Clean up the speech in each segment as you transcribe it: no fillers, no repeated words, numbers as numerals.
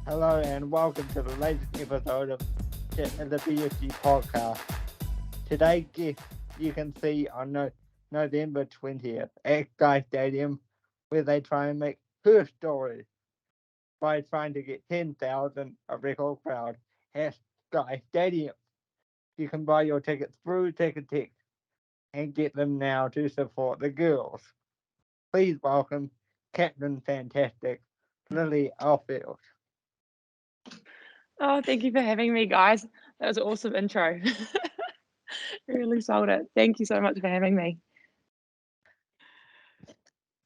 Hello and welcome to the latest episode of the BFG podcast. Today's guest you can see on November 20th at Sky Stadium, where they try and make her story by trying to get 10,000 a record crowd at Sky Stadium. You can buy your tickets through Ticketek and get them now to support the girls. Please welcome Captain Fantastic, Lily Alfeld. Oh, thank you for having me, guys. That was an awesome intro. Really sold it. Thank you so much for having me.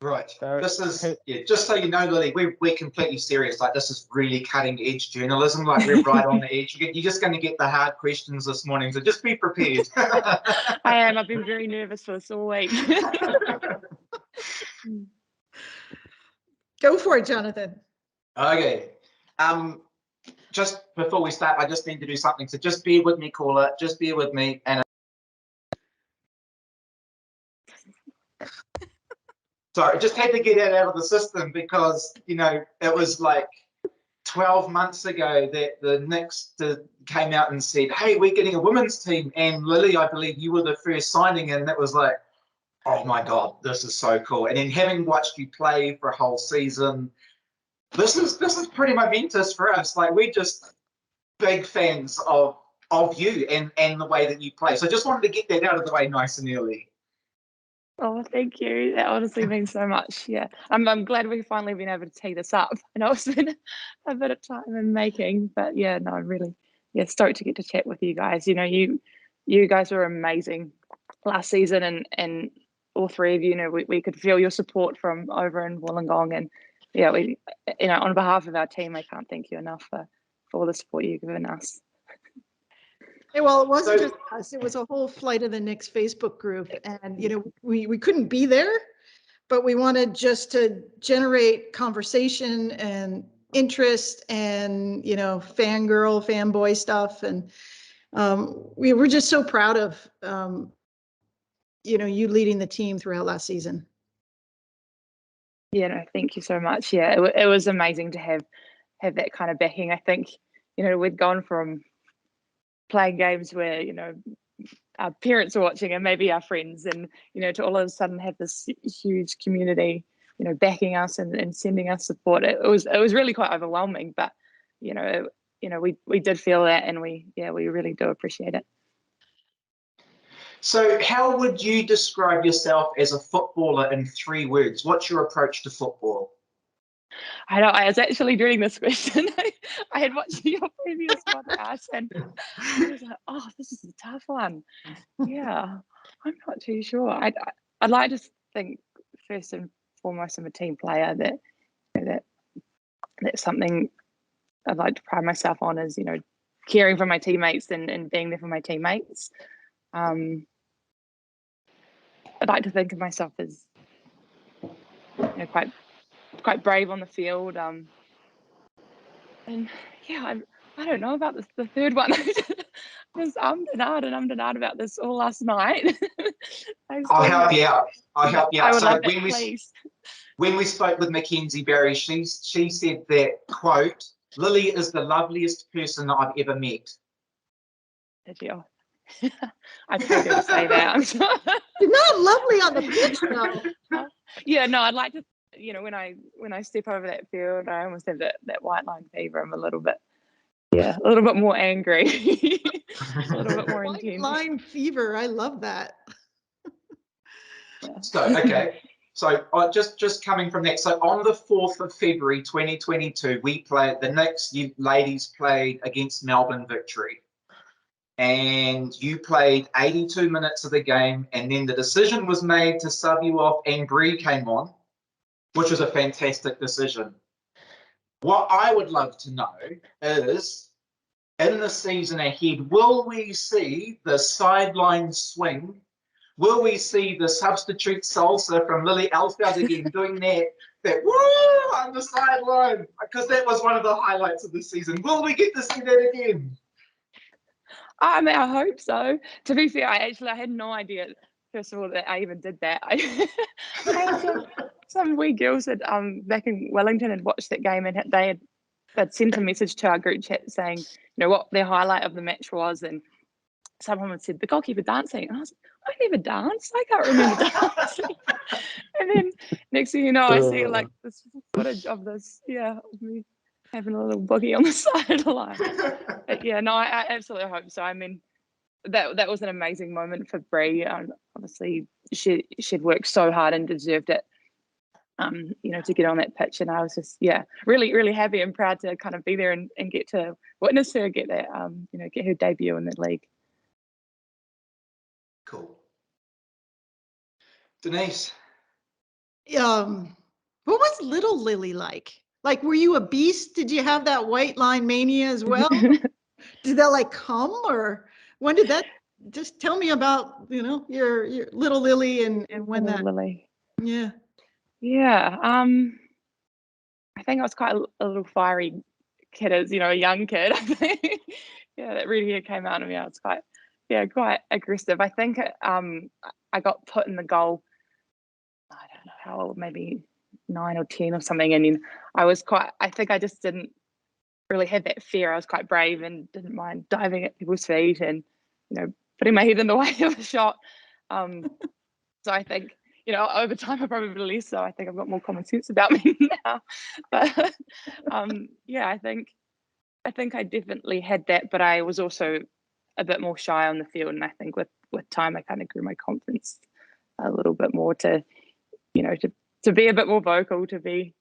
Right. So, This is just so you know, Lily, we're completely serious. Like, this is really cutting edge journalism. Like, we're right on the edge. You're just going to get the hard questions this morning, so just be prepared. I am. I've been very nervous for this all week. Go for it, Jonathan. Okay. Just before we start, I just need to do something. So just bear with me, caller. Just bear with me. And sorry, I just had to get that out of the system because, it was like 12 months ago that the Knicks came out and said, hey, we're getting a women's team. And Lily, I believe you were the first signing, and that was like, oh my God, this is so cool. And then having watched you play for a whole season, this is pretty momentous for us. Like, we're just big fans of you and the way that you play. So just wanted to get that out of the way nice and early. Oh, thank you. That honestly means so much. Yeah, I'm glad we've finally been able to tee this up. I know it's been a bit of time in making, but yeah, no, I'm really stoked to get to chat with you guys. You guys were amazing last season, and all three of you, we could feel your support from over in Wollongong, and yeah, we, on behalf of our team, I can't thank you enough for all the support you've given us. Yeah, well, it wasn't just us. It was a whole Flight of the Knicks Facebook group. And, we couldn't be there, but we wanted just to generate conversation and interest and, fangirl, fanboy stuff. And we were just so proud of, you leading the team throughout last season. Yeah, no, thank you so much. Yeah, it was amazing to have that kind of backing. I think, we'd gone from playing games where, our parents are watching and maybe our friends, and, to all of a sudden have this huge community, backing us and sending us support. It was really quite overwhelming, but, we did feel that, and we really do appreciate it. So how would you describe yourself as a footballer in 3 words? What's your approach to football? I know, I was actually doing this question. I had watched your previous podcast, and I was like, oh, this is a tough one. Yeah, I'm not too sure. I'd like to think, first and foremost, I'm a team player. That's something I'd like to pride myself on, is, caring for my teammates and being there for my teammates. I'd like to think of myself as, quite brave on the field. And yeah, I don't know about this, the third one. I was ummed and ahed about this all last night. I'll help you out. I would So love that, please. when we spoke with Mackenzie Barry, she said that, quote, Lily is the loveliest person I've ever met. Did you? I paid her to say that. You're not lovely on the pitch, though. Yeah, no, I'd like to, when I step over that field, I almost have that white line fever. I'm a little bit more angry. A little bit more White intense. line fever. I love that. Yeah. So, okay. So just coming from that, so on the 4th of February 2022, the Knicks, you ladies played against Melbourne Victory. And you played 82 minutes of the game, and then the decision was made to sub you off, and Bree came on, which was a fantastic decision. What I would love to know is, in the season ahead, will we see the sideline swing? Will we see the substitute salsa from Lily Alfeld again, doing that woo on the sideline? Because that was one of the highlights of the season. Will we get to see that again? I mean, I hope so. To be fair, I had no idea, first of all, that I even did that. I had some wee girls that back in Wellington had watched that game, and they had they'd sent a message to our group chat saying, what their highlight of the match was, and someone had said the goalkeeper dancing, and I was like, I never danced. I can't remember dancing. And then next thing you know, I see like this footage of this, of me having a little boogie on the sideline. But yeah, no, I absolutely hope so. I mean, that was an amazing moment for Bree. Obviously, she'd worked so hard and deserved it. To get on that pitch, and I was just really, really happy and proud to kind of be there and get to witness her get that get her debut in the league. Cool. Denise. What was little Lily like? Like, were you a beast? Did you have that white line mania as well? Did that like come, or when did that? Just tell me about your little Lily and when little that. Lily. Yeah. Yeah. I think I was quite a little fiery kid, as a young kid. I think. That really came out of me. I was quite aggressive. I think I got put in the goal. I don't know how old, maybe 9 or 10 or something, and then I think I just didn't really have that fear. I was quite brave and didn't mind diving at people's feet and putting my head in the way of a shot. So I think over time I probably less so. I think I've got more common sense about me now. But I think I definitely had that, but I was also a bit more shy on the field, and I think with time I kind of grew my confidence a little bit more to to be a bit more vocal, to be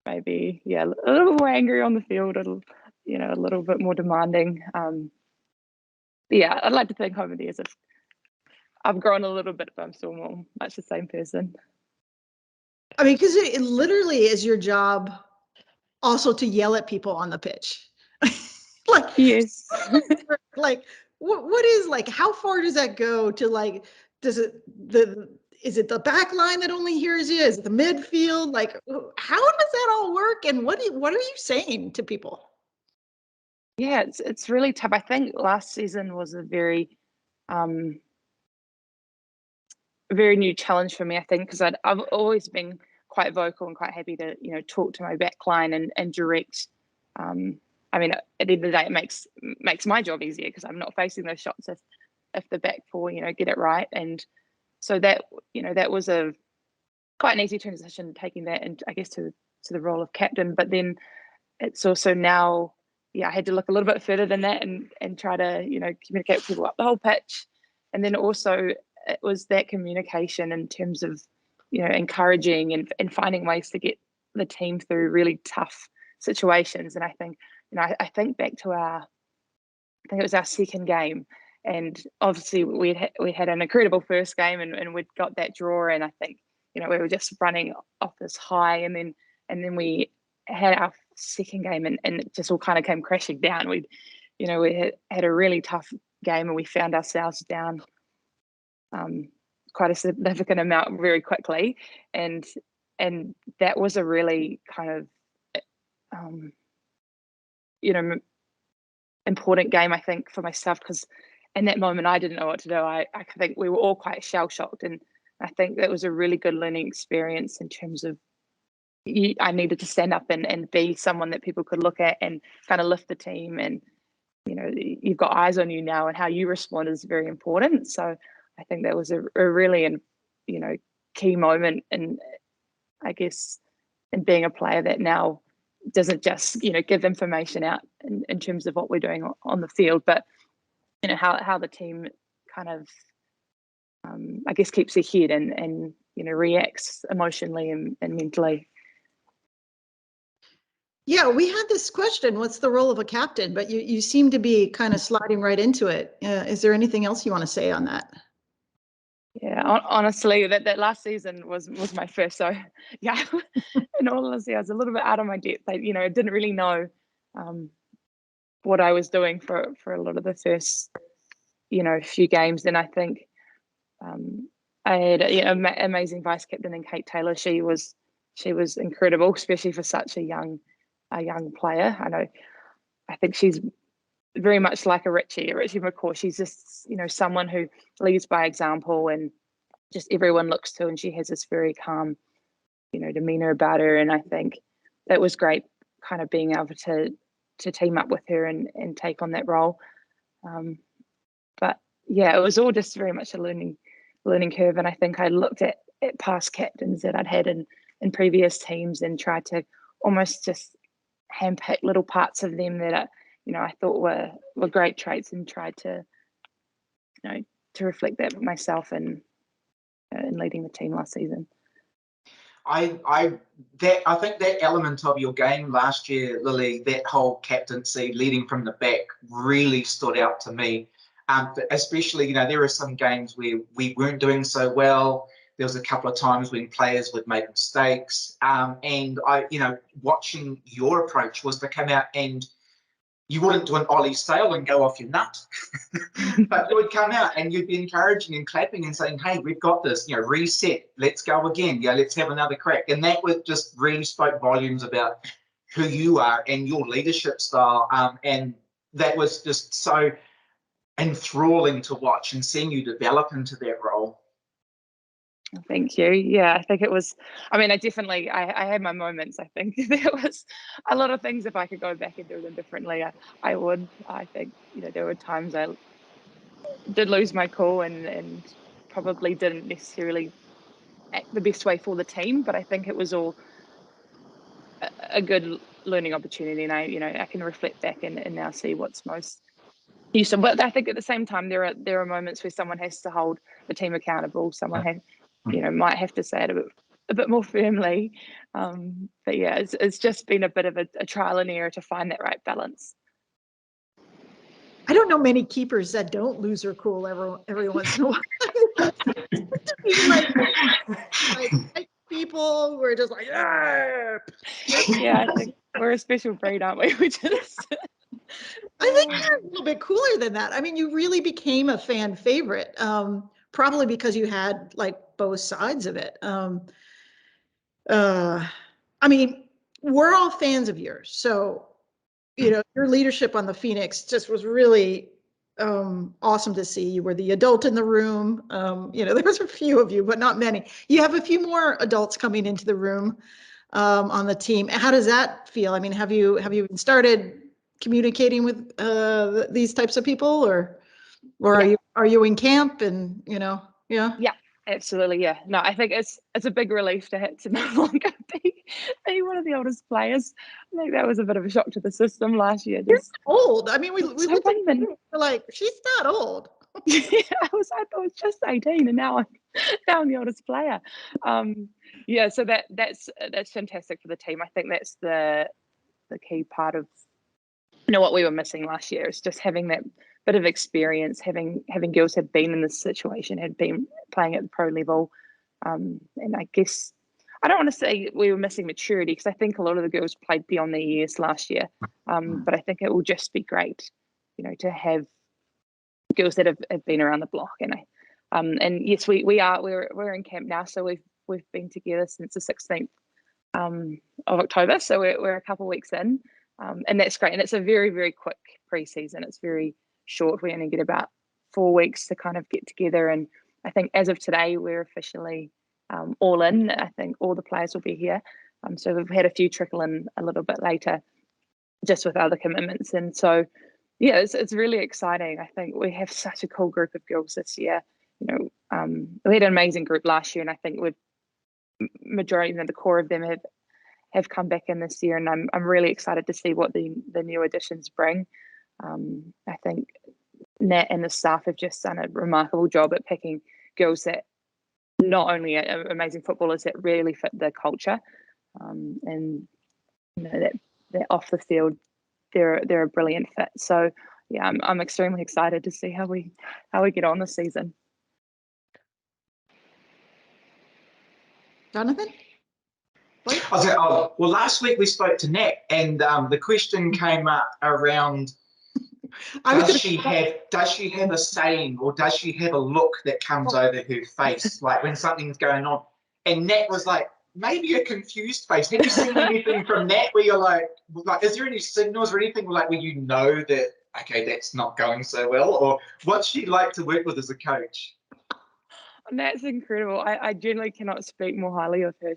maybe a little more angry on the field, a little bit more demanding. I'd like to think over the years I've grown a little bit, but I'm still more much the same person. I mean, because it literally is your job also to yell at people on the pitch. Like, yes. Like, what is, like, how far does that go to, like, is it the back line that only hears you? Is it the midfield? Like, how does that all work? And what are you saying to people? Yeah, it's really tough. I think last season was a very very new challenge for me, I think, because I've always been quite vocal and quite happy to talk to my back line and direct. I mean, at the end of the day, it makes my job easier because I'm not facing those shots if the back four get it right. And so that that was a quite an easy transition, taking that and I guess to the role of captain. But then it's also now I had to look a little bit further than that and try to communicate with people up the whole pitch. And then also it was that communication in terms of encouraging and finding ways to get the team through really tough situations. And I think I think back to I think it was our second game, and obviously we had an incredible first game and we'd got that draw, and I think we were just running off this high, and then we had our second game and it just all kind of came crashing down. We had a really tough game and we found ourselves down quite a significant amount very quickly, and that was a really kind of important game, I think, for myself, because in that moment I didn't know what to do. I think we were all quite shell-shocked, and I think that was a really good learning experience in terms of I needed to stand up and be someone that people could look at and kind of lift the team, and you've got eyes on you now, and how you respond is very important. So I think that was a really key moment, and I guess in being a player that now doesn't just give information out in terms of what we're doing on the field, but how the team kind of I guess keeps their head and reacts emotionally and mentally. Yeah, we had this question, what's the role of a captain? But you seem to be kind of sliding right into it. Is there anything else you want to say on that? Yeah, honestly, that last season was my first. So yeah, in all honesty, I was a little bit out of my depth. I didn't really know what I was doing for a lot of the first few games. And I think I had amazing vice captain in Kate Taylor. She was incredible, especially for such a young player. I think she's very much like a Richie McCaw. She's just someone who leads by example, and just everyone looks to, and she has this very calm demeanor about her. And I think that was great kind of being able to team up with her and take on that role. But yeah, it was all just very much a learning curve. And I think I looked at past captains that I'd had in previous teams and tried to almost just handpick little parts of them that I thought were great traits, and tried to to reflect that myself in leading the team last season. I think that element of your game last year, Lily, that whole captaincy, leading from the back, really stood out to me. Especially, there were some games where we weren't doing so well. There was a couple of times when players would make mistakes. And watching your approach was to come out and you wouldn't do an Ollie sail and go off your nut, but you would come out and you'd be encouraging and clapping and saying, "Hey, we've got this, reset, let's go again, let's have another crack." And that was just really spoke volumes about who you are and your leadership style. And that was just so enthralling to watch and seeing you develop into that role. Thank you. Yeah, I think it was, I had my moments. I think there was a lot of things, if I could go back and do them differently, I would. I think, there were times I did lose my cool and probably didn't necessarily act the best way for the team, but I think it was all a good learning opportunity. And I can reflect back and now see what's most useful. But I think at the same time, there are moments where someone has to hold the team accountable. Someone might have to say it a bit more firmly. But yeah, it's just been a bit of a trial and error to find that right balance. I don't know many keepers that don't lose their cool every once in a while. like people who are just like, yeah. Yeah, I think we're a special breed, aren't we? We just. I think you're a little bit cooler than that. I mean, you really became a fan favorite, probably because you had like both sides of it. I mean, we're all fans of yours. So, your leadership on the Phoenix just was really awesome to see. You were the adult in the room. There was a few of you, but not many. You have a few more adults coming into the room on the team. How does that feel? I mean, have you even started communicating with these types of people, or are you in camp and yeah? Yeah, absolutely. Yeah, no, I think it's a big relief to no longer be one of the oldest players. I think that was a bit of a shock to the system last year. You're old. I mean, we looked at we're like, she's not old. Yeah, I thought I was just 18, and now I'm the oldest player. Yeah, so that's fantastic for the team. I think that's the key part of what we were missing last year, is just having that bit of experience, having girls had been in this situation, had been playing at the pro level. And I guess I don't want to say we were missing maturity, because I think a lot of the girls played beyond their years last year. But I think it will just be great, to have girls that have been around the block. And yes, we're in camp now, so we've been together since the 16th of October, so we're a couple of weeks in, and that's great. And it's a very, very quick pre-season. It's very short. We only get about 4 weeks to kind of get together, and I think as of today we're officially all in. I think all the players will be here, so we've had a few trickle in a little bit later just with other commitments. And so yeah, it's really exciting. I think we have such a cool group of girls this year. We had an amazing group last year, and I think majority, the core of them have come back in this year, and I'm really excited to see what the new additions bring. I think Nat and the staff have just done a remarkable job at picking girls that not only are amazing footballers, that really fit the culture, and that off the field they're a brilliant fit. So yeah, I'm extremely excited to see how we get on this season. Jonathan? Well, last week we spoke to Nat, and the question came up around, does she have a saying, or does she have a look that comes over her face, like when something's going on? And Nat was like, maybe a confused face. Have you seen anything from Nat where you're like, is there any signals or anything like where that, okay, that's not going so well? Or what's she like to work with as a coach? Nat's incredible. I generally cannot speak more highly of her.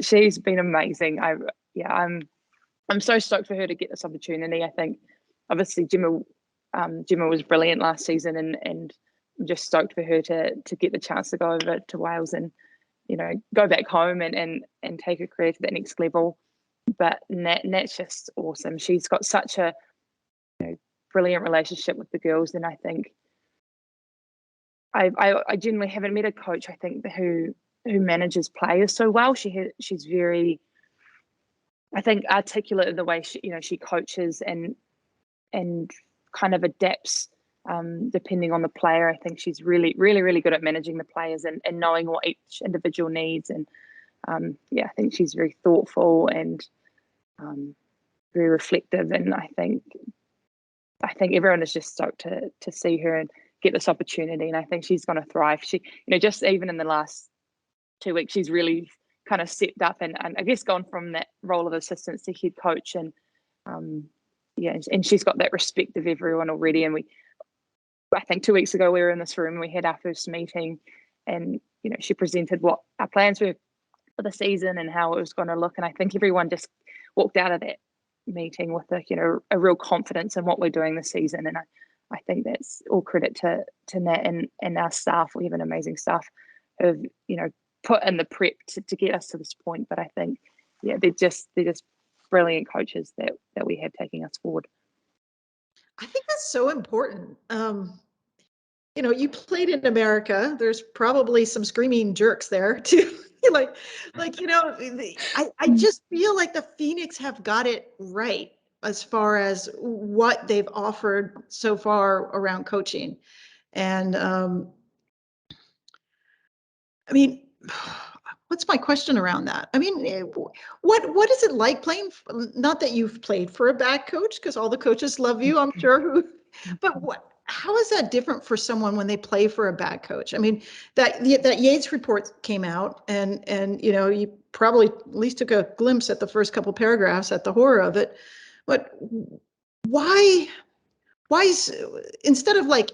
She's been amazing. I'm I'm so stoked for her to get this opportunity. I think obviously Gemma was brilliant last season, and I'm just stoked for her to get the chance to go over to Wales and, you know, go back home and take her career to that next level. But Nat's just awesome. She's got such a, you know, brilliant relationship with the girls, and I think I generally haven't met a coach, I think, who manages players so well. She's very, I think, articulate in the way she coaches and kind of adapts depending on the player. I think she's really, really, really good at managing the players and knowing what each individual needs. And I think she's very thoughtful and very reflective. And I think everyone is just stoked to see her and get this opportunity. And I think she's going to thrive. She, you know, just even in the last 2 weeks, she's really kind of stepped up and I guess gone from that role of assistant to head coach. And and she's got that respect of everyone already. And I think 2 weeks ago we were in this room and we had our first meeting, and, you know, she presented what our plans were for the season and how it was going to look. And I think everyone just walked out of that meeting with a real confidence in what we're doing this season. And I think that's all credit to Nat and our staff. We have an amazing staff who've, you know, put in the prep to get us to this point. But I think, they're just brilliant coaches that we have taking us forward. I think that's so important. You know, you played in America. There's probably some screaming jerks there too. like, you know, I just feel like the Phoenix have got it right as far as what they've offered so far around coaching. And I mean, what's my question around that? I mean, what is it like playing? Not that you've played for a back coach, because all the coaches love you, I'm sure. But how is that different for someone when they play for a back coach? I mean, that Yates report came out, and you know, you probably at least took a glimpse at the first couple paragraphs at the horror of it. But why is, instead of like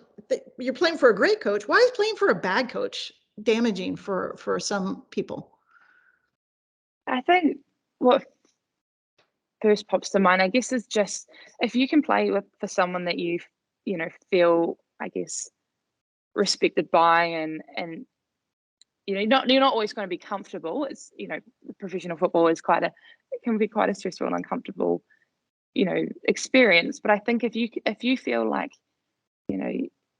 you're playing for a great coach, why is playing for a bad coach damaging for some people? I think what first pops to mind, I guess, is just if you can play for someone that you feel, I guess, respected by, and you know, you're not always going to be comfortable. It's, you know, professional football is it can be quite a stressful and uncomfortable, you know, experience. But I think if you feel like, you know,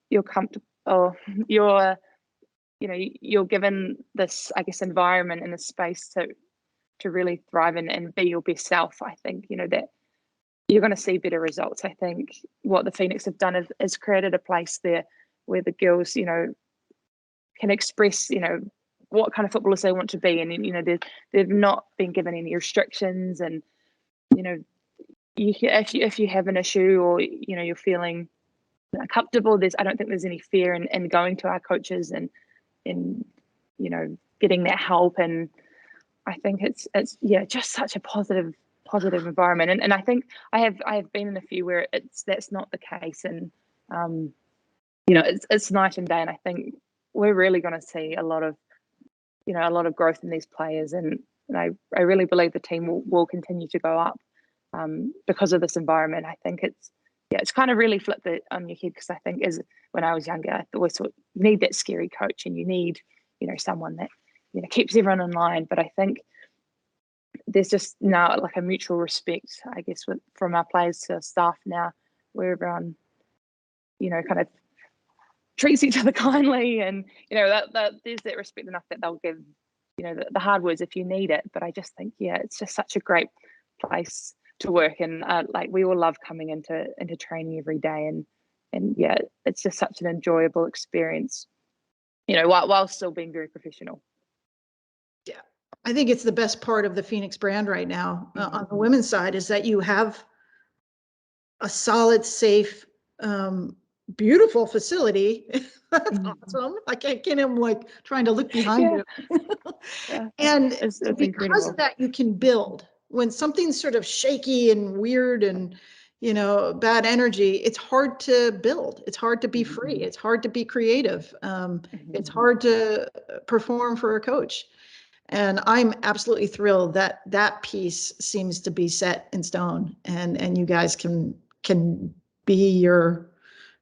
you're comfortable, or you're given this, I guess, environment and the space to really thrive and be your best self, I think, you know, that you're going to see better results. I think what the Phoenix have done is created a place there where the girls, you know, can express, you know, what kind of footballers they want to be. And, you know, they've not been given any restrictions. And, you know, if you have an issue, or, you know, you're feeling uncomfortable, I don't think there's any fear in going to our coaches and you know, getting that help. And I think it's just such a positive environment. And I think I have been in a few where that's not the case. And you know, it's night and day. And I think we're really going to see a lot of growth in these players. And I really believe the team will continue to go up because of this environment. I think it's kind of really flipped it on your head, because I think when I was younger, I always thought you need that scary coach and you need, you know, someone that, you know, keeps everyone in line. But I think there's just now like a mutual respect, I guess, from our players to our staff now, where everyone, you know, kind of treats each other kindly, and, you know, that there's that respect enough that they'll give, you know, the hard words if you need it. But I just think, it's just such a great place to work, and like we all love coming into training every day, and it's just such an enjoyable experience, you know, while still being very professional. Yeah, I think it's the best part of the Phoenix brand right now on the women's side, is that you have a solid, safe, beautiful facility. That's awesome. I can't even, like, trying to look behind you. And it's because incredible. of that, you can build. When something's sort of shaky and weird and, you know, bad energy, it's hard to build. It's hard to be free. It's hard to be creative. It's hard to perform for a coach. And I'm absolutely thrilled that that piece seems to be set in stone, and you guys can be your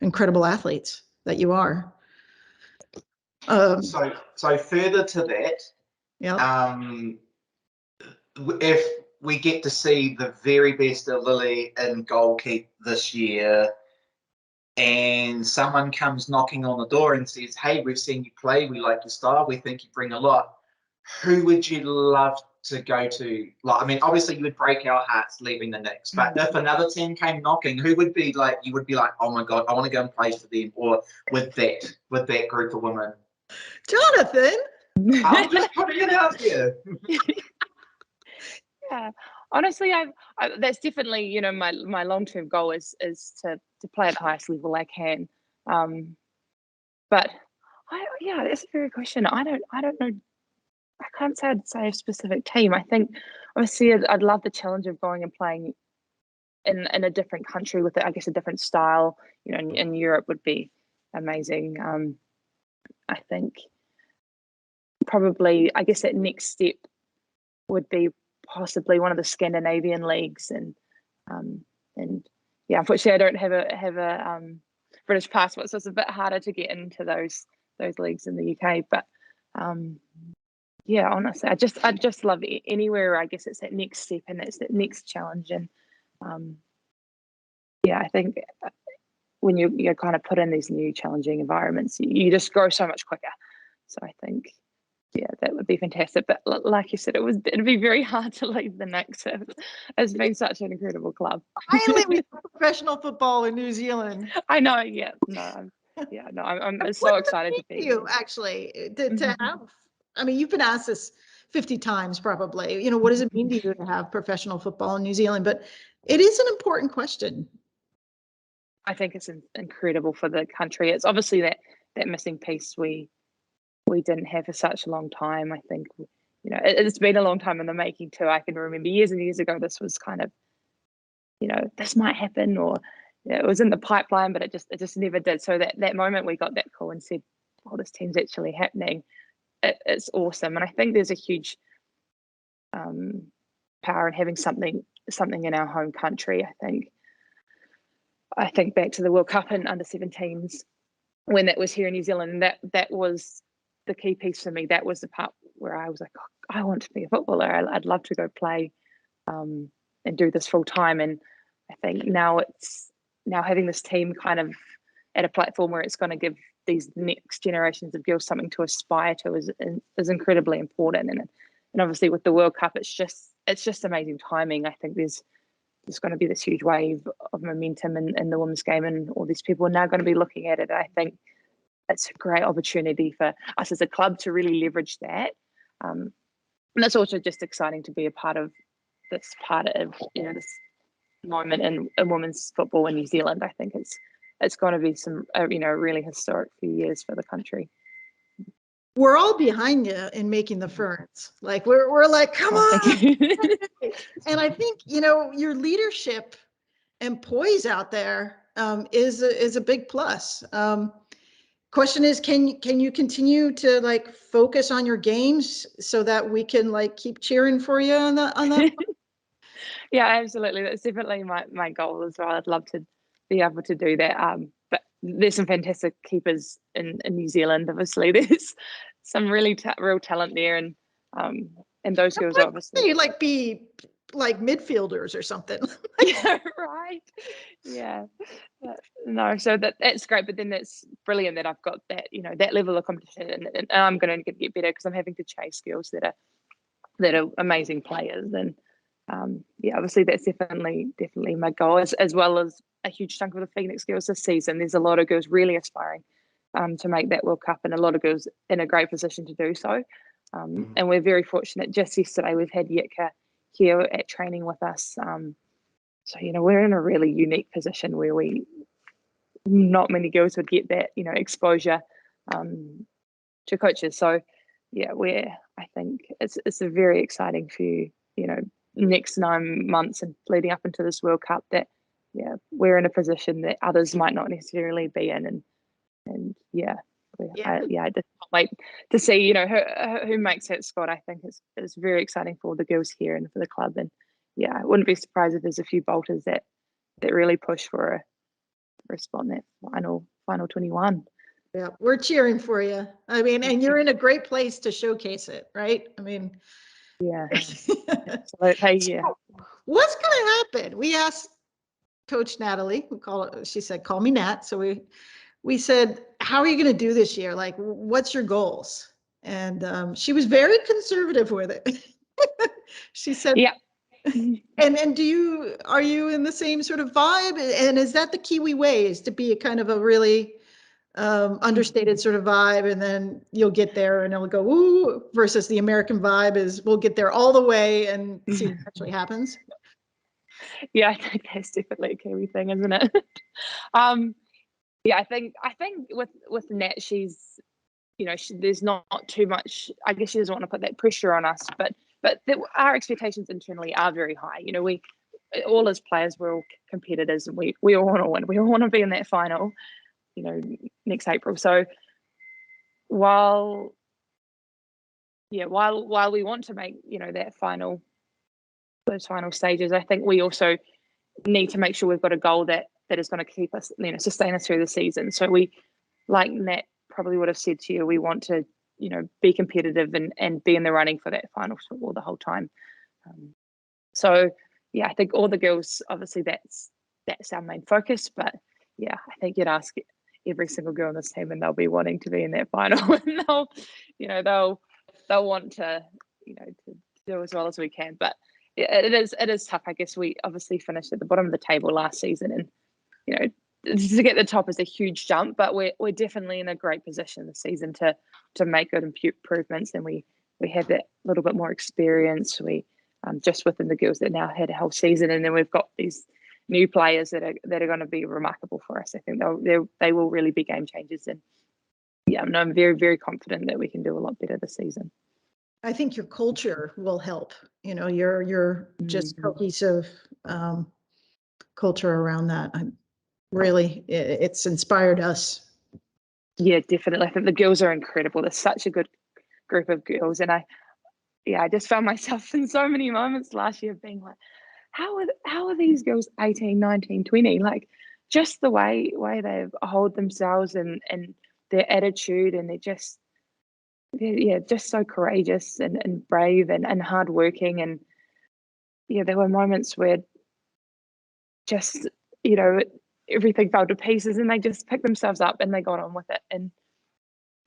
incredible athletes that you are. So further to that, Yeah. If we get to see the very best of Lily in goalkeep this year, and someone comes knocking on the door and says, "Hey, we've seen you play. We like your style. We think you bring a lot." Who would you love to go to? Like, I mean, obviously you would break our hearts leaving the Knicks, but if another team came knocking, who would be like? You would be like, "Oh my God, I want to go and play for them," or with that group of women. Jonathan. I'm just putting it out there. Yeah, honestly, that's definitely, you know, my long-term goal is to play at the highest level I can. But yeah, that's a very good question. I don't know. I can't say I'd say a specific team. I think obviously I'd love the challenge of going and playing in a different country with, I guess, a different style. You know, in Europe would be amazing. I think probably, I guess, that next step would be possibly one of the Scandinavian leagues, and yeah, unfortunately I don't have a British passport, so it's a bit harder to get into those leagues in the UK. But yeah, honestly, I just love it. Anywhere, I guess it's that next step and it's that next challenge. And yeah, I think when you're kind of put in these new challenging environments, you just grow so much quicker. So I think, yeah, that would be fantastic. But like you said, it'd be very hard to leave the Knicks. It's been such an incredible club. Finally, we have professional football in New Zealand. I know. Yeah. No. I'm so excited to be you actually to have. I mean, you've been asked this 50 times probably. You know, what does it mean to you to have professional football in New Zealand? But it is an important question. I think it's incredible for the country. It's obviously that missing piece we didn't have for such a long time. I think, you know, it's been a long time in the making too. I can remember years and years ago, this was kind of, you know, this might happen, or you know, it was in the pipeline, but it just never did. So that moment we got that call and said, "Oh, this team's actually happening," it's awesome. And I think there's a huge power in having something in our home country. I think back to the World Cup in under-17s when that was here in New Zealand, and that was the key piece for me. That was the part where I was like, oh, I want to be a footballer. I'd love to go play and do this full time. And I think now having this team kind of at a platform where it's going to give these next generations of girls something to aspire to is incredibly important. And obviously with the World Cup, it's just amazing timing. I think there's going to be this huge wave of momentum in the women's game, and all these people are now going to be looking at it. I think it's a great opportunity for us as a club to really leverage that. And it's also just exciting to be a part of this this moment in women's football in New Zealand. I think it's going to be some really historic few years for the country. We're all behind you in making the Ferns. Like we're like, come on. And I think, you know, your leadership and poise out there is a big plus. Question is, can you continue to like focus on your games so that we can like keep cheering for you on that? Yeah, absolutely. That's definitely my goal as well. I'd love to be able to do that. But there's some fantastic keepers in New Zealand. Obviously, there's some really real talent there, and those girls obviously like be like midfielders or something. Yeah, right. Yeah. No, so that's great, but then that's brilliant that I've got that, you know, that level of competition, and I'm going to get better because I'm having to chase girls that are amazing players. And yeah, obviously that's definitely my goal, as well as a huge chunk of the Phoenix girls this season. There's a lot of girls really aspiring to make that World Cup, and a lot of girls in a great position to do so. And we're very fortunate. Just yesterday we've had Yitka here at training with us. So, you know, we're in a really unique position where not many girls would get that, you know, exposure to coaches. So yeah, I think it's a very exciting few, you know, next 9 months and leading up into this World Cup, that yeah, we're in a position that others might not necessarily be in. And yeah, I just wait to see, you know, who makes that squad. I think it's very exciting for all the girls here and for the club. And yeah, I wouldn't be surprised if there's a few bolters that really push for a spot in that final 21. Yeah, we're cheering for you. I mean, and you're in a great place to showcase it, right? I mean, yeah. Absolutely, yeah. So what's going to happen? We asked Coach Natalie, she said, call me Nat. So we said, how are you going to do this year? Like, what's your goals? And she was very conservative with it. She said, yeah. And are you in the same sort of vibe? And is that the Kiwi way, is to be a kind of a really understated sort of vibe, and then you'll get there and it'll go ooh, versus the American vibe is we'll get there all the way and see what actually happens? Yeah, I think that's definitely a Kiwi thing, isn't it? Yeah, I think with Nat, she's, you know, there's not too much. I guess she doesn't want to put that pressure on us, but our expectations internally are very high. You know, we all as players, we're all competitors, and we all want to win. We all want to be in that final, you know, next April. So while we want to make, you know, those final stages, I think we also need to make sure we've got a goal that is going to keep us, you know, sustain us through the season. So we, like Nat probably would have said to you, we want to, you know, be competitive and be in the running for that final football the whole time. So yeah, I think all the girls, obviously that's our main focus. But yeah, I think you'd ask every single girl on this team and they'll be wanting to be in that final, and they'll want to, you know, to do as well as we can. But it is tough. I guess we obviously finished at the bottom of the table last season, and you know, to get the top is a huge jump, but we're definitely in a great position this season to make good improvements, and we have that little bit more experience. We just within the girls that now had a whole season, and then we've got these new players that are going to be remarkable for us. I think they will really be game changers, and yeah, I'm very, very confident that we can do a lot better this season. I think your culture will help. You know, your just cohesive culture around that. It's inspired us. Yeah, definitely. I think the girls are incredible. They're such a good group of girls, and I just found myself in so many moments last year being like, how are these girls 18, 19, 20? Like, just the way they hold themselves and their attitude, and they're just so courageous and brave and hardworking. And yeah, there were moments where just, you know, everything fell to pieces and they just picked themselves up and they got on with it. And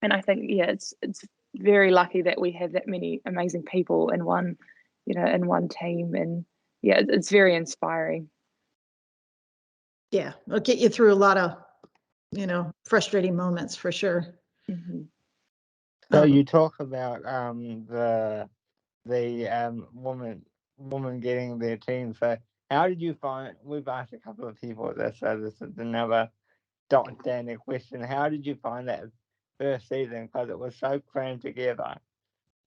I think, yeah, it's very lucky that we have that many amazing people in one team. And yeah, it's very inspiring. Yeah, it'll get you through a lot of, you know, frustrating moments for sure. Mm-hmm. So you talk about the woman getting their team. So how did you find? We've asked a couple of people this, so this is another standing question. How did you find that first season? Because it was so crammed together.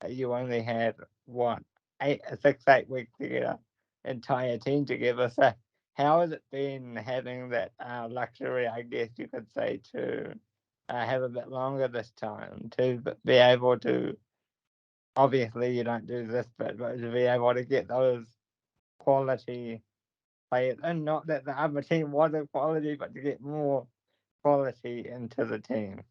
You only had 6-8 weeks to get an entire team together. So how has it been having that luxury, I guess you could say, to have a bit longer this time, to be able to, obviously you don't do this, but to be able to get those quality players, and not that the other team wasn't quality, but to get more quality into the team?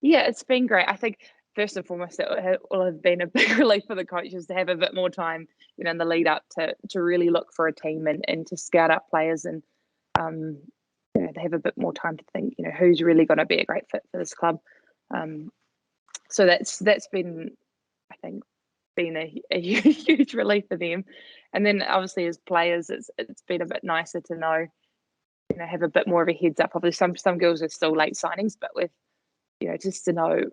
Yeah, it's been great. I think first and foremost, it will have been a big relief for the coaches to have a bit more time, you know, in the lead up to really look for a team and to scout out players, and you know, they have a bit more time to think, you know, who's really going to be a great fit for this club. So that's been, I think, been a huge relief for them. And then obviously as players, it's been a bit nicer to know, you know, have a bit more of a heads up. Obviously some girls are still late signings, but with, you know, just to know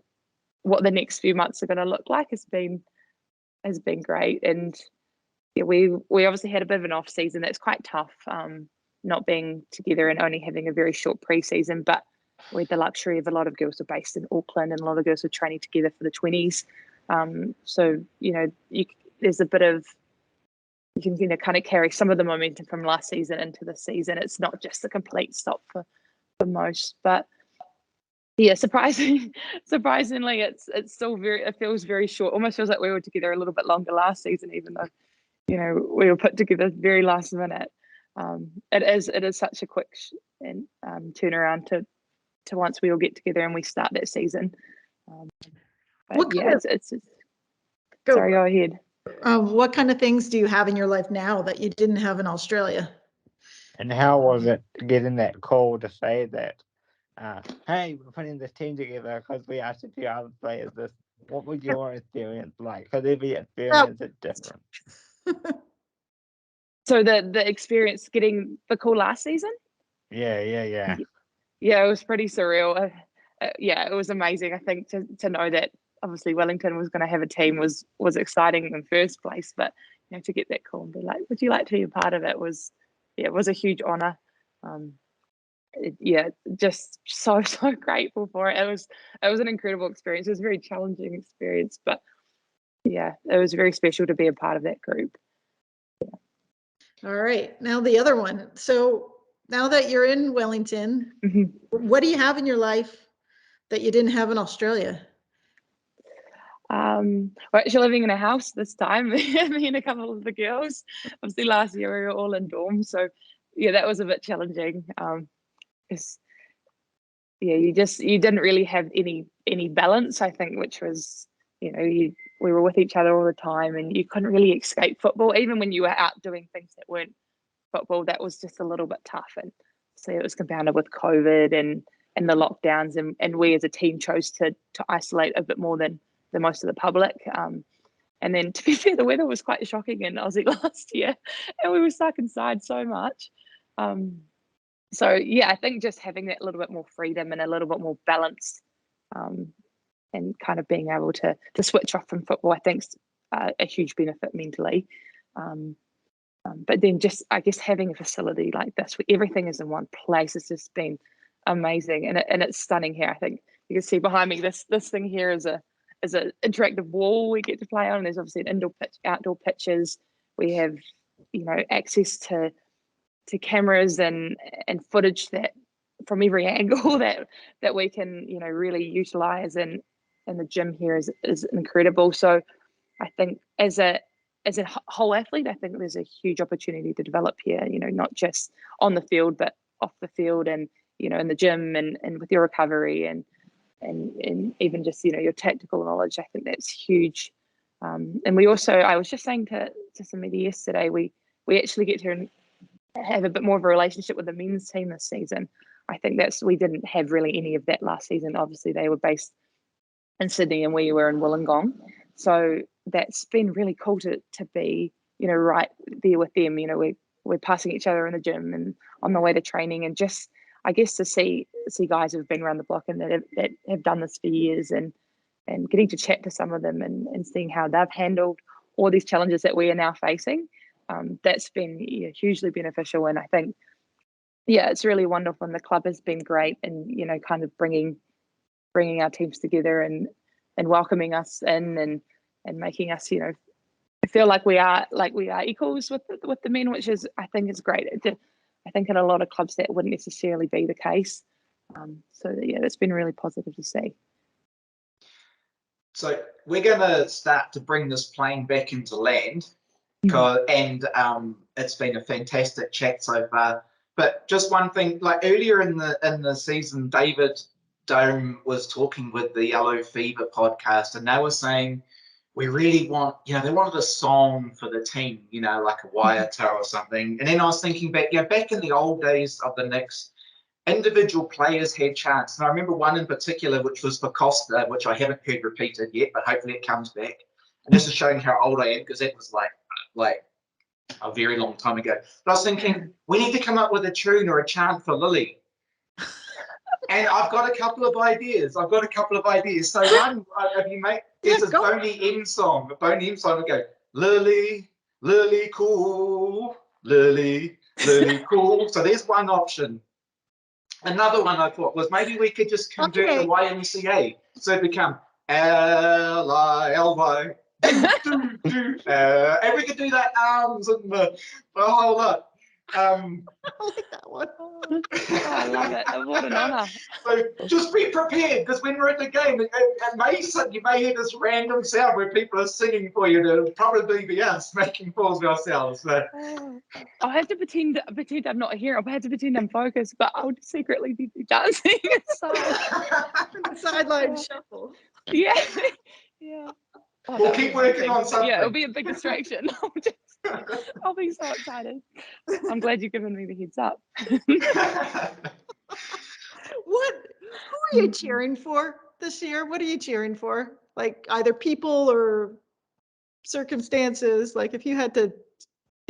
what the next few months are going to look like has been great. And yeah, we obviously had a bit of an off season. That's quite tough, not being together and only having a very short pre-season. But we had the luxury of a lot of girls are based in Auckland, and a lot of girls are training together for the 20s. So you know, there's a bit of, you can, you know, kind of carry some of the momentum from last season into this season. It's not just a complete stop for most, but Yeah, surprisingly, it's still it feels very short. Almost feels like we were together a little bit longer last season, even though we were put together very last minute. It is such a quick and turnaround to once we all get together and we start that season. What yeah, kind of it's sorry, go ahead. What kind of things do you have in your life now that you didn't have in Australia? And how was it getting that call to say that, hey, we're putting this team together because we asked a few other players this? What was your experience like? Because every experience is different. So the experience getting the call last season? Yeah. Yeah, it was pretty surreal. Yeah, it was amazing. I think to know that obviously Wellington was going to have a team was exciting in the first place, but to get that call and be like, would you like to be a part of it was a huge honor. Just so grateful for it. It was an incredible experience. It was a very challenging experience, but yeah, it was very special to be a part of that group. All right, now the other one. So now that you're in Wellington, what do you have in your life that you didn't have in Australia? We're actually living in a house this time, me and a couple of the girls. Obviously last year we were all in dorms, so yeah, that was a bit challenging. Because you didn't really have any balance, I think, which was we were with each other all the time and you couldn't really escape football. Even when you were out doing things that weren't football, that was just a little bit tough. And so it was compounded with COVID and the lockdowns, and we as a team chose to isolate a bit more than most of the public. And then, to be fair, the weather was quite shocking in Aussie last year, and we were stuck inside so much. So yeah, I think just having that little bit more freedom and a little bit more balance, and kind of being able to switch off from football, I think is a huge benefit mentally. But then just, I guess, having a facility like this where everything is in one place has just been amazing, and it's stunning here. I think you can see behind me this thing here is an interactive wall we get to play on. There's obviously an indoor pitch, outdoor pitches. We have access to cameras and footage that from every angle that we can really utilize, and the gym here is incredible. So I think as a whole athlete, I think there's a huge opportunity to develop here, not just on the field, but off the field and, in the gym and with your recovery and even just, your tactical knowledge. I think that's huge. And we also, I was just saying to somebody yesterday, we actually get to have a bit more of a relationship with the men's team this season. I think we didn't have really any of that last season. Obviously they were based in Sydney and we were in Wollongong. So that's been really cool to be, right there with them. We're passing each other in the gym and on the way to training, and just, I guess, to see guys who've been around the block and that have done this for years, and getting to chat to some of them and seeing how they've handled all these challenges that we are now facing. That's been hugely beneficial. And I think, it's really wonderful. And the club has been great and, kind of bringing our teams together and welcoming us in and making us, feel like we are equals with the men, which is, I think, is great. I think in a lot of clubs that wouldn't necessarily be the case. So yeah, that's been really positive to see. So we're going to start to bring this plane back into land, and it's been a fantastic chat so far. But just one thing, like earlier in the season, David Dome was talking with the Yellow Fever podcast, and they were saying we really want, they wanted a song for the team, like a Waiata or something. And then I was thinking back, back in the old days of the Knicks, individual players had chants. And I remember one in particular, which was for Costa, which I haven't heard repeated yet, but hopefully it comes back. And this is showing how old I am, because that was like a very long time ago. But I was thinking, we need to come up with a tune or a chant for Lily. And I've got a couple of ideas. So one, have you made this is Boney M song. A Boney M song would go, Lily, Lily cool, Lily, Lily cool. So there's one option. Another one I thought was maybe we could just convert the YMCA. So it become L-I-L-Y. And we could do that arms and the whole lot. I like that one. Oh, I love it. What an honour. So just be prepared, because when we're at the game, you may hear this random sound where people are singing for you. It'll probably be us making fools of ourselves. So. Oh, I'll have to pretend I'm not here. I'll have to pretend I'm focused, but I'll secretly be dancing inside. The sideline shuffle. Yeah, yeah. Oh, We'll that'll keep be working amazing. on something. Yeah, it'll be a big distraction. I'll be so excited. I'm glad you've given me the heads up. Who are you cheering for this year? What are you cheering for? Like either people or circumstances? Like if you had to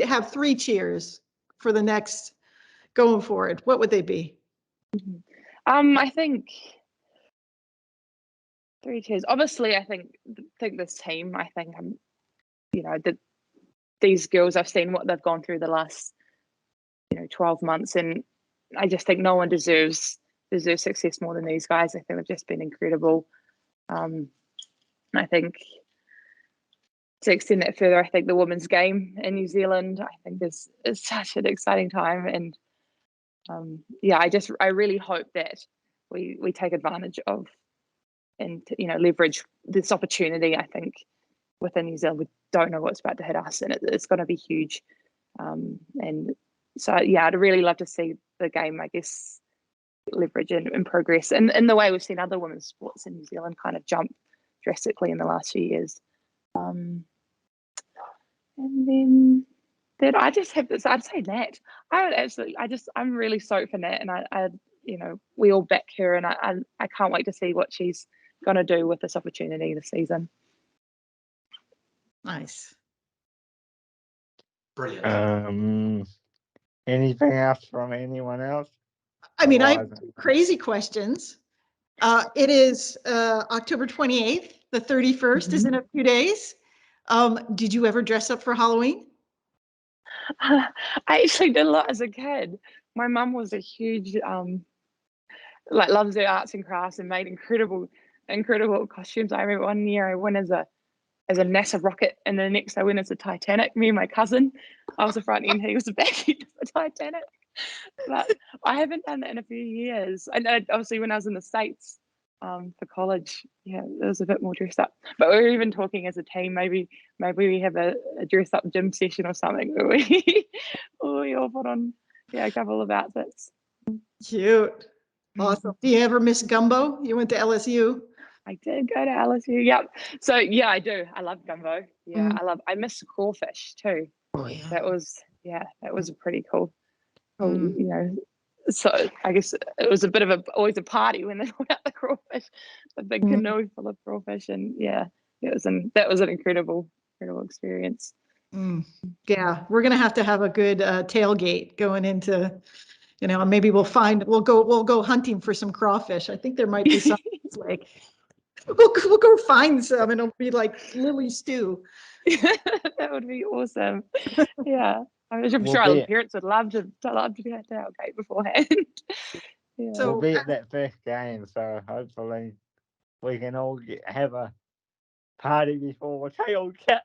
have 3 cheers for the next going forward, what would they be? I think 3 cheers. Obviously, I think this team. I think these girls. I've seen what they've gone through the last 12 months, and I just think no one deserves success more than these guys. I think they've just been incredible. I think to extend that further, I think the women's game in New Zealand, I think is such an exciting time, and I really hope that we take advantage of and leverage this opportunity. I think within New Zealand, we don't know what's about to hit us, and it's going to be huge. And so I'd really love to see the game, I guess, leverage and progress in the way we've seen other women's sports in New Zealand kind of jump drastically in the last few years. And then I just have this. I'd say Nat. I'm really stoked for Nat, and I we all back her, and I can't wait to see what she's going to do with this opportunity this season. Nice. Brilliant. Anything else from anyone else? I mean, I have crazy questions. It is October 28th. The 31st is in a few days. Did you ever dress up for Halloween? I actually did a lot as a kid. My mum was a huge loves her arts and crafts and made incredible costumes. I remember one year I went as a NASA rocket, and the next I went as a Titanic. Me and my cousin, I was the front end, he was the back end of the Titanic. But I haven't done that in a few years. I know, obviously, when I was in the States for college, it was a bit more dressed up. But we were even talking as a team, maybe we have a dress up gym session or something where we all put on a couple of outfits. Cute. Awesome. Do you ever miss gumbo? You went to LSU. I did go to LSU. Yep. So I do. I love gumbo. Yeah, I miss crawfish too. Oh yeah. That was a pretty cool. So I guess it was a bit of always a party when they brought out the crawfish, the big canoe full of crawfish, and that was an incredible experience. Yeah, we're gonna have to have a good tailgate going into, maybe we'll go hunting for some crawfish. I think there might be some like we'll go find some, and it'll be like Lily stew. That would be awesome. Yeah. I'm sure our parents would love to get to our gate beforehand. So we'll be at that first game, so hopefully we can all have a party before tailgate.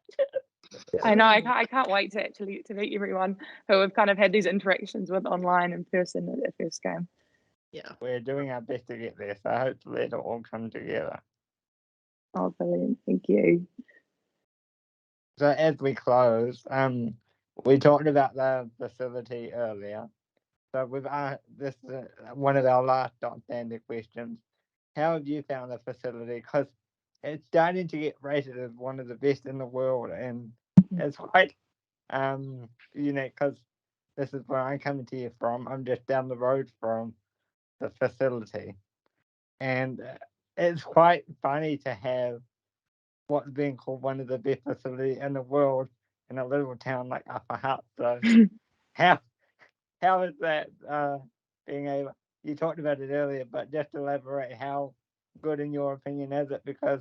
I know. I can't wait to meet everyone who we've kind of had these interactions with online and person at the first game. Yeah, we're doing our best to get there, so hopefully it'll all come together. Oh, brilliant! Thank you. So as we close, we talked about the facility earlier. So with this is one of our last standard questions. How have you found the facility? Because it's starting to get rated as one of the best in the world, and it's quite unique because this is where I'm coming to you from. I'm just down the road from the facility, and it's quite funny to have what's being called one of the best facilities in the world in a little town like Upper Hutt. So how is that being able? You talked about it earlier, but just elaborate how good in your opinion is it? Because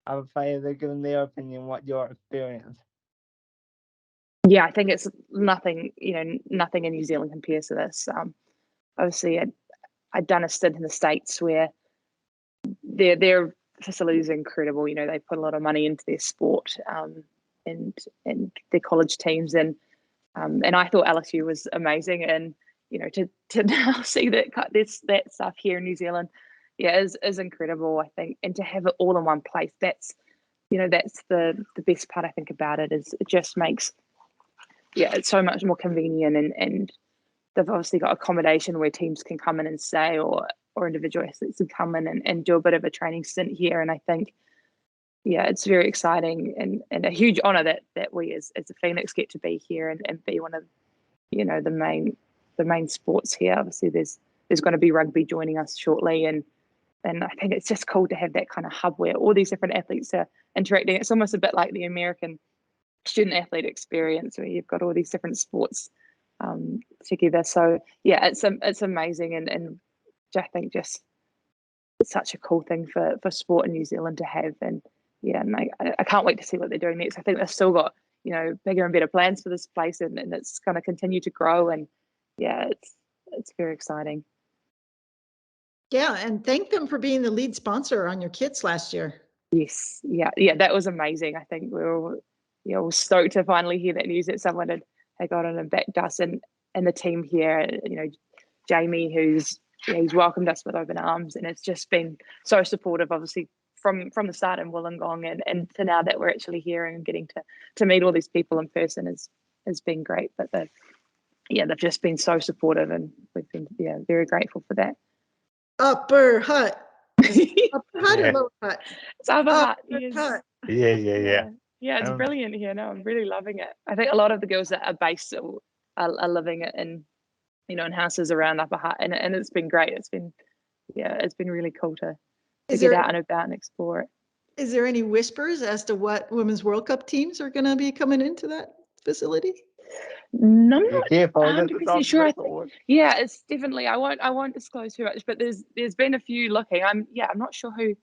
other players are giving their opinion. What your experience? Yeah, I think it's nothing. Nothing in New Zealand compares to this. Obviously, I'd done a stint in the States where their facilities are incredible. They put a lot of money into their sport and their college teams, and And I thought LSU was amazing, and to now see that stuff here in New Zealand, is incredible, I think. And to have it all in one place, that's the best part I think about it, is it just makes it's so much more convenient, and they've obviously got accommodation where teams can come in and stay, or individual athletes can come in and do a bit of a training stint here. And I think it's very exciting and a huge honor that we as the Phoenix get to be here and be one of the main sports here. Obviously there's going to be rugby joining us shortly, and I think it's just cool to have that kind of hub where all these different athletes are interacting. It's almost a bit like the American student athlete experience, where you've got all these different sports together. So it's amazing, and I think just it's such a cool thing for sport in New Zealand to have. And I can't wait to see what they're doing next. I think they've still got bigger and better plans for this place, and it's going to continue to grow. And it's very exciting. Yeah, and thank them for being the lead sponsor on your kits last year. Yes, that was amazing. I think we were all stoked to finally hear that news that someone had got on and backed us, and the team here. Jamie, who's he's welcomed us with open arms, and it's just been so supportive, obviously from the start in Wollongong, and to now that we're actually here and getting to meet all these people in person has been great. But they've just been so supportive, and we've been very grateful for that. Upper Hut. Upper Hut or Lower Hut? It's Upper Hut. Hut. Yeah. Yeah, it's brilliant here. No, I'm really loving it. I think a lot of the girls that are based are living it in houses around Upper Hut, and it's been great. It's been really cool to get out and about and explore it. Is there any whispers as to what Women's World Cup teams are going to be coming into that facility? No, I'm not careful, 100% sure. It's definitely. I won't disclose too much, but there's been a few looking. I'm not sure who.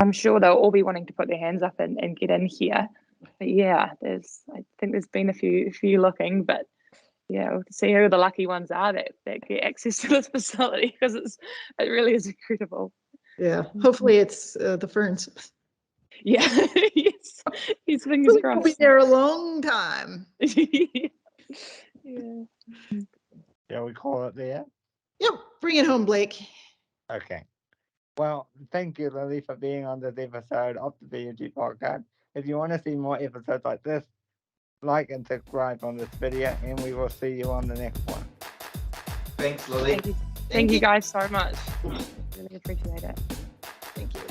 I'm sure they'll all be wanting to put their hands up and get in here. But I think there's been a few looking, but we'll see who the lucky ones are that get access to this facility, because it really is incredible. Yeah, hopefully it's the Ferns. Yeah, yes, fingers crossed. We'll be there a long time. Shall we call it there? Yep, bring it home, Blake. Okay. Well, thank you, Lily, for being on this episode of the BUG podcast. If you want to see more episodes like this, like and subscribe on this video, and we will see you on the next one. Thanks, Lily. Thank you guys so much. Really appreciate it. Thank you.